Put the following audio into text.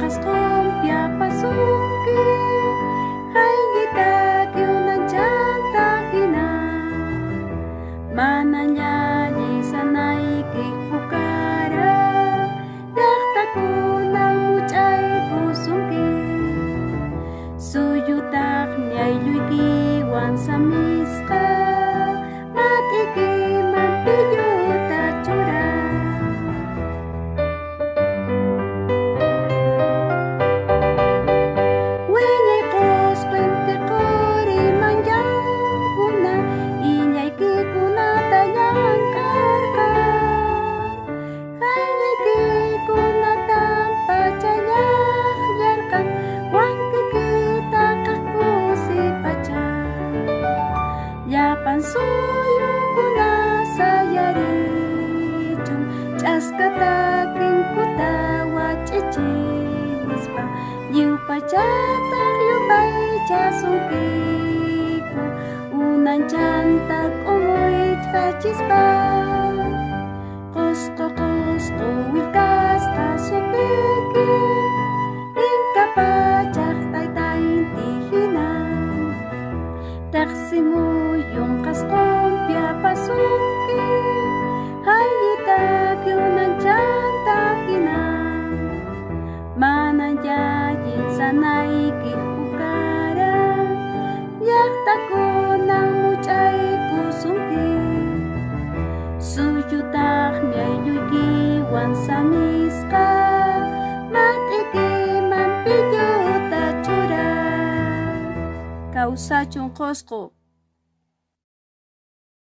kaskompia pasuki haylita kiunachanta hina mananyalli sanayki pukara llaqtakunan much'ay pusunki suyutaq ñayluykiwan samisqa mat'ikiman pilluta churay wiñay qusqinti quriman llankuna iñaykikunata llamkarqa hayllaykikunatan pachallaqllarqan wankikita qaqpusipacha llapan suyukuna sayarichun ch'askata kinkuta wach'ichispa lliwpachataq yupaychasunkiku unanchanta q'umuytqachispa qusqu qusqu willkasqa sutiki inkapachaq taytaynti hina taqsimuyun qasqumpia pasunki haylita kiunanchanta hina manan llallin sanayki hukara llaqtakunan much'aykusunki suyutaq ñayluykiwan samisqa mat'ikiman pilluta churay kawsachun qusqu